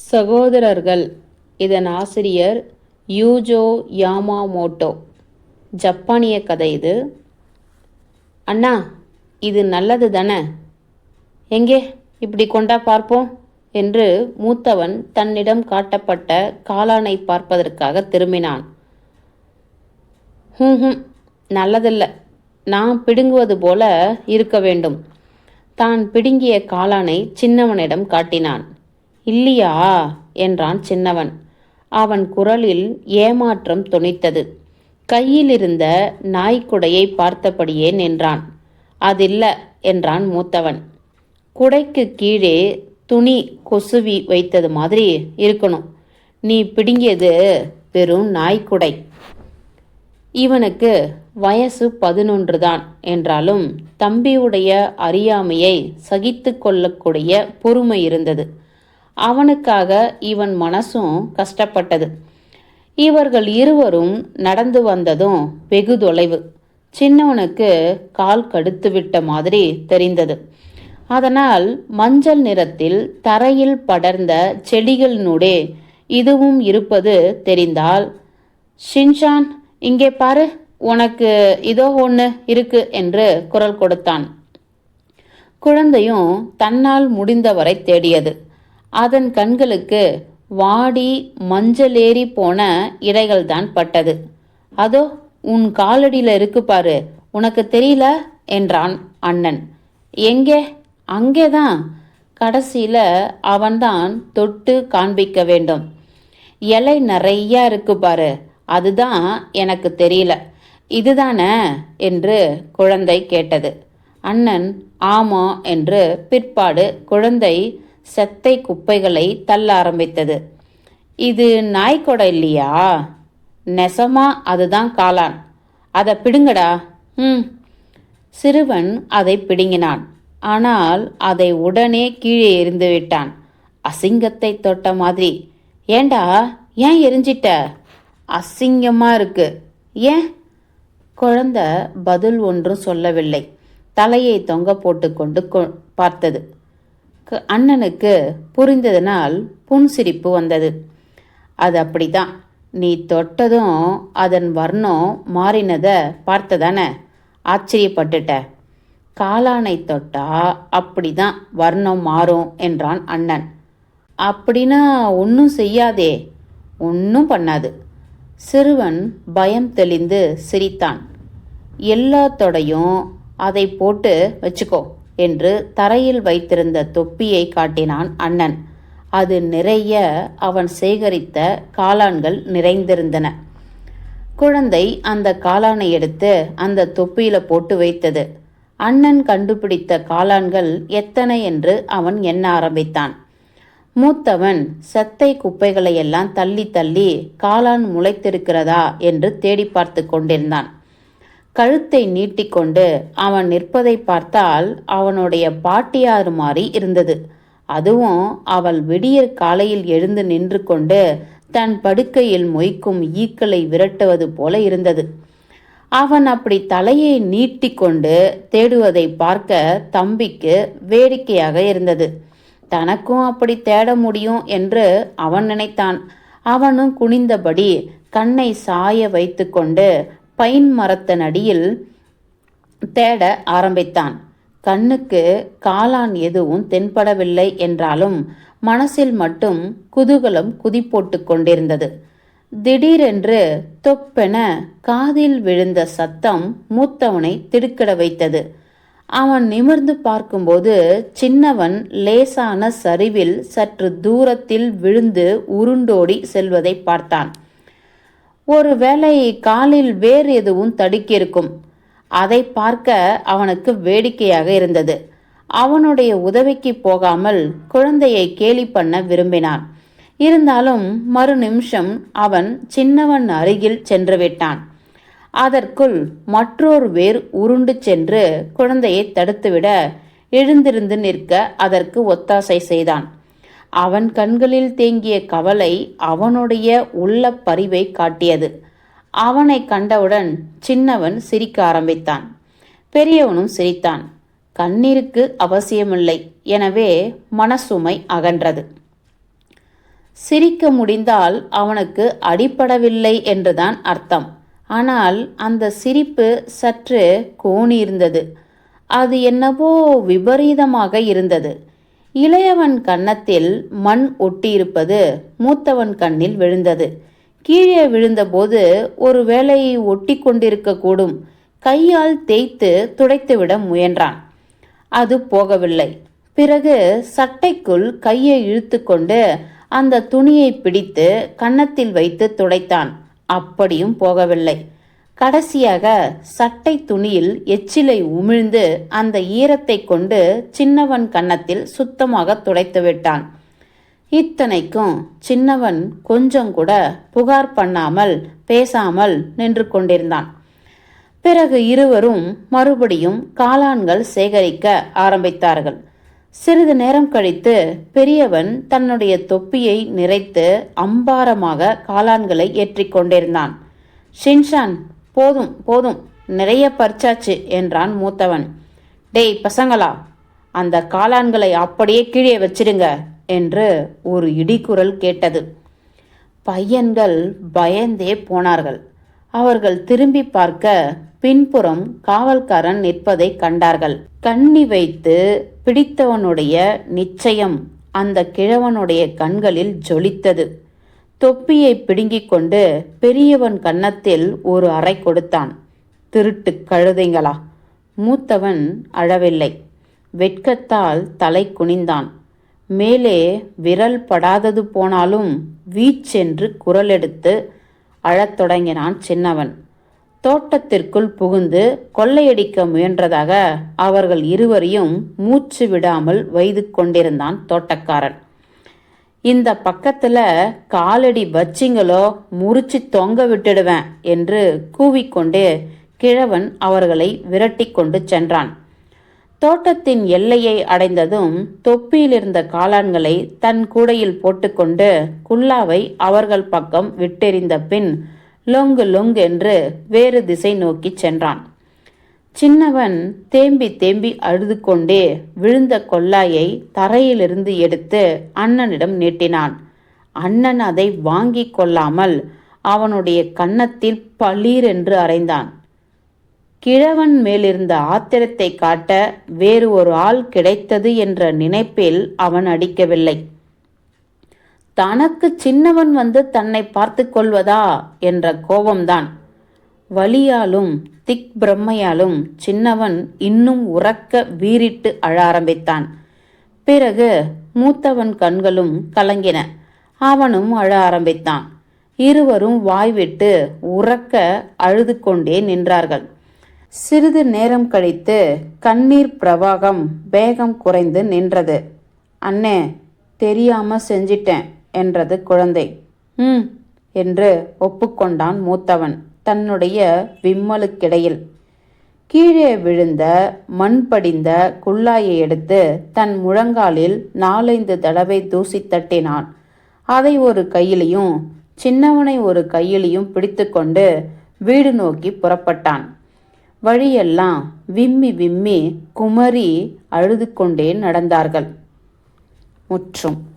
சகோதரர்கள். இதன் ஆசிரியர் யூஜோ யாமாமோட்டோ. ஜப்பானிய கதை இது. அண்ணா, இது நல்லது தானே? எங்கே இப்படி கொண்டா பார்ப்போம் என்று மூத்தவன் தன்னிடம் காட்டப்பட்ட காளானை பார்ப்பதற்காக திரும்பினான். ஹூஹும், நல்லதில்ல. நான் பிடுங்குவது போல இருக்க வேண்டும். தான் பிடுங்கிய காளானை சின்னவனிடம் காட்டினான். இல்லையா என்றான் சின்னவன். அவன் குரலில் ஏமாற்றம் தொனித்தது. கையில் இருந்த நாய்க்குடையை பார்த்தபடியே நின்றான். அதில்ல என்றான் மூத்தவன். குடைக்கு கீழே துணி கொசுவி வைத்தது மாதிரி இருக்கணும். நீ பிடுங்கியது வெறும் நாய்க்குடை. இவனுக்கு வயசு 11 தான் என்றாலும் தம்பியுடைய அறியாமையை சகித்து கொள்ளக்கூடிய பொறுமை இருந்தது. அவனுக்காக இவன் மனசும் கஷ்டப்பட்டது. இவர்கள் இருவரும் நடந்து வந்ததும் வெகு தொலைவு. சின்னவனுக்கு கால் கடுத்து விட்ட மாதிரி தெரிந்தது. அதனால் மஞ்சள் நிறத்தில் தரையில் படர்ந்த செடிகளினூடே இதுவும் இருப்பது தெரிந்தால், ஷின்சான், இங்கே பாரு, உனக்கு இதோ ஒன்று இருக்கு என்று குரல் கொடுத்தான். குழந்தையும் தன்னால் முடிந்தவரை தேடியது. அதன் கண்களுக்கு வாடி மஞ்சளேறி போன இடைகள்தான் பட்டது. அதோ உன் காலடியில் இருக்கு பாரு, உனக்கு தெரியல என்றான் அண்ணன். எங்கே? அங்கேதான். கடைசியில அவன்தான் தொட்டு காண்பிக்க வேண்டும். இலை நிறைய இருக்கு பாரு, அதுதான் எனக்கு தெரியல. இதுதானே என்று குழந்தை கேட்டது. அண்ணன் ஆமா என்று பிற்பாடு குழந்தை செத்தை குப்பைகளை தள்ள ஆரம்பித்தது. இது நாய்க்கொடை இல்லையா? நெசமா அதுதான் காளான். அதை பிடுங்கடா. சிறுவன் அதை பிடுங்கினான். ஆனால் அதை உடனே கீழே எறிந்து விட்டான். அசிங்கத்தை தொட்ட மாதிரி. ஏண்டா, ஏன் எரிஞ்சிட்ட? அசிங்கமா இருக்கு. ஏன்? குழந்தை பதில் ஒன்றும் சொல்லவில்லை. தலையை தொங்க போட்டுக்கொண்டு பார்த்தது. அண்ணனுக்கு புரிந்ததனால் புன்சிரிப்பு வந்தது. அது அப்படிதான். நீ தொட்டதும் அதன் வர்ணம் மாறினதை பார்த்ததானே? ஆச்சரியப்பட்டுட்ட. காளானை தொட்டா அப்படிதான் வர்ணம் மாறும் என்றான் அண்ணன். அப்படின்னா ஒன்றும் செய்யாதே. ஒன்றும் பண்ணாது. சிறுவன் பயம் தெளிந்து சிரித்தான். எல்லா தொடையும் அதை போட்டு வச்சுக்கோ என்று தரையில் வைத்திருந்த தொப்பியை காட்டினான் அண்ணன். அது நிறைய அவன் சேகரித்த காளான்கள் நிறைந்திருந்தன. குழந்தை அந்த காளானை எடுத்து அந்த தொப்பியில போட்டு வைத்தது. அண்ணன் கண்டுபிடித்த காளான்கள் எத்தனை என்று அவன் எண்ண ஆரம்பித்தான். மூத்தவன் செத்தை குப்பைகளை எல்லாம் தள்ளி தள்ளி காளான் முளைத்திருக்கிறதா என்று தேடி பார்த்து கொண்டிருந்தான். கழுத்தை நீட்டிக்கொண்டு அவன் நிற்பதை பார்த்தால் அவனுடைய பாட்டியார் மாறி இருந்தது. அதுவும் அவள் விடியற் காலையில் எழுந்து நின்று கொண்டு தன் படுக்கையில் மொய்க்கும் ஈக்களை விரட்டுவது போல இருந்தது. அவன் அப்படி தலையை நீட்டிக்கொண்டு தேடுவதை பார்க்க தம்பிக்கு வேடிக்கையாக இருந்தது. தனக்கும் அப்படி தேட முடியும் என்று அவன் நினைத்தான். அவனும் குனிந்தபடி கண்ணை சாய வைத்து கொண்டு பைன் மரத்தின் அடியில் தேட ஆரம்பித்தான். கண்ணுக்கு காளான் எதுவும் தென்படவில்லை என்றாலும் மனசில் மட்டும் குதூகலம் குதி போட்டு கொண்டிருந்தது. திடீரென்று தொப்பென காதில் விழுந்த சத்தம் மூத்தவனை திடுக்கிட வைத்தது. அவன் நிமிர்ந்து பார்க்கும்போது சின்னவன் லேசான சரிவில் சற்று தூரத்தில் விழுந்து உருண்டோடி செல்வதை பார்த்தான். ஒருவேளை காலில் வேறு எதுவும் தடுக்கியிருக்கும். அதை பார்க்க அவனுக்கு வேடிக்கையாக இருந்தது. அவனுடைய உதவிக்கு போகாமல் குழந்தையை கேலி பண்ண விரும்பினான். இருந்தாலும் மறு நிமிஷம் அவன் சின்னவன் அருகில் சென்று விட்டான். அதற்குள் மற்றொரு வேர் உருண்டு சென்று குழந்தையை தடுத்துவிட எழுந்திருந்து நிற்க அதற்கு ஒத்தாசை செய்தான். அவன் கண்களில் தேங்கிய கவலை அவனுடைய உள்ள பரிவை காட்டியது. அவனை கண்டவுடன் சின்னவன் சிரிக்க ஆரம்பித்தான். பெரியவனும் சிரித்தான். கண்ணீருக்கு அவசியமில்லை. எனவே மனசுமை அகன்றது. சிரிக்க முடிந்தால் அவனுக்கு அடிபடவில்லை என்றுதான் அர்த்தம். ஆனால் அந்த சிரிப்பு சற்று கோணியிருந்தது. அது என்னவோ விபரீதமாக இருந்தது. இளையவன் கன்னத்தில் மண் ஒட்டியிருப்பது மூத்தவன் கண்ணில் விழுந்தது. கீழே விழுந்தபோது ஒரு வேளை ஒட்டி கொண்டிருக்க கூடும். கையால் தேய்த்து துடைத்துவிட முயன்றான். அது போகவில்லை. பிறகு சட்டைக்குள் கையை இழுத்து கொண்டு அந்த துணியை பிடித்து கன்னத்தில் வைத்து துடைத்தான். அப்படியும் போகவில்லை. கடைசியாக சட்டை துணியில் எச்சிலை உமிழ்ந்து அந்த ஈரத்தை கொண்டு சின்னவன் கன்னத்தில் சுத்தமாக துடைத்து விட்டான். இத்தனைக்கும் சின்னவன் கொஞ்சம் கூட புகார் பண்ணாமல் பேசாமல் நின்று கொண்டிருந்தான். பிறகு இருவரும் மறுபடியும் காளான்கள் சேகரிக்க ஆரம்பித்தார்கள். சிறிது நேரம் கழித்து பெரியவன் தன்னுடைய தொப்பியை நிறைத்து அம்பாரமாக காளான்களை ஏற்றிக் கொண்டிருந்தான். ஷின்ஷான், போதும் போதும், நிறைய பறிச்சாச்சு என்றான் மூத்தவன். டேய் பசங்களா, அந்த காளான்களை அப்படியே கீழே வச்சிடுங்க என்று ஒரு இடிக்குரல் கேட்டது. பையன்கள் பயந்தே போனார்கள். அவர்கள் திரும்பி பார்க்க பின்புறம் காவல்காரன் நிற்பதை கண்டார்கள். கண்ணி வைத்து பிடித்தவனுடைய நிச்சயம் அந்த கிழவனுடைய கண்களில் ஜொலித்தது. தொப்பியை பிடுங்கிக் கொண்டு பெரியவன் கன்னத்தில் ஒரு அறை கொடுத்தான். திருட்டு கழுதைங்களா! மூத்தவன் அழவில்லை. வெட்கத்தால் தலை குனிந்தான். மேலே விரல் படாதது போனாலும் வீச்சென்று குரலெடுத்து அழத் தொடங்கினான் சின்னவன். தோட்டத்திற்குள் புகுந்து கொள்ளையடிக்க முயன்றதாக அவர்கள் இருவரையும் மூச்சு விடாமல் வைது கொண்டிருந்தான் தோட்டக்காரன். இந்த பக்கத்துல காலடி வச்சிங்களோ முறிச்சு தொங்க விட்டுடுவேன் என்று கூவிக்கொண்டே கிழவன் அவர்களை விரட்டி கொண்டு சென்றான். தோட்டத்தின் எல்லையை அடைந்ததும் தொப்பியிலிருந்த காளான்களை தன் கூடையில் போட்டுக்கொண்டு குல்லாவை அவர்கள் பக்கம் விட்டெறிந்த பின் லொங்கு லொங்கு என்று வேறு திசை நோக்கி சென்றான். சின்னவன் தேம்பி தேம்பி அழுது கொண்டே விழுந்த கொல்லாயை தரையிலிருந்து எடுத்து அண்ணனிடம் நீட்டினான். அண்ணன் அதை வாங்கி கொள்ளாமல் அவனுடைய கன்னத்தில் பளீர் என்று அறைந்தான். கிழவன் மேலிருந்த ஆத்திரத்தை காட்ட வேறு ஒரு ஆள் கிடைத்தது என்ற நினைப்பில் அவன் அடிக்கவில்லை. தனக்கு சின்னவன் வந்து தன்னை பார்த்து கொள்வதா என்ற கோபம்தான். வலியாலும் திக் பிரம்மையாலும் சின்னவன் இன்னும் உறக்க வீறிட்டு அழ ஆரம்பித்தான். பிறகு மூத்தவன் கண்களும் கலங்கின. அவனும் அழ ஆரம்பித்தான். இருவரும் வாய்விட்டு உறக்க அழுது கொண்டே நின்றார்கள். சிறிது நேரம் கழித்து கண்ணீர் பிரவாகம் வேகம் குறைந்து நின்றது. அண்ணே, தெரியாம செஞ்சிட்டேன் என்றது குழந்தை. என்று ஒப்புக்கொண்டான் மூத்தவன் தன்னுடைய விம்மலுக்கிடையில். கீழே விழுந்த மண் படிந்த குள்ளாயை எடுத்து தன் முழங்காலில் 4-5 தடவை தூசி தட்டினான். அதை ஒரு கையிலையும் சின்னவனை ஒரு கையிலையும் பிடித்து கொண்டு வீடு நோக்கி புறப்பட்டான். வழியெல்லாம் விம்மி விம்மி குமரி அழுது கொண்டே நடந்தார்கள். முற்றும்.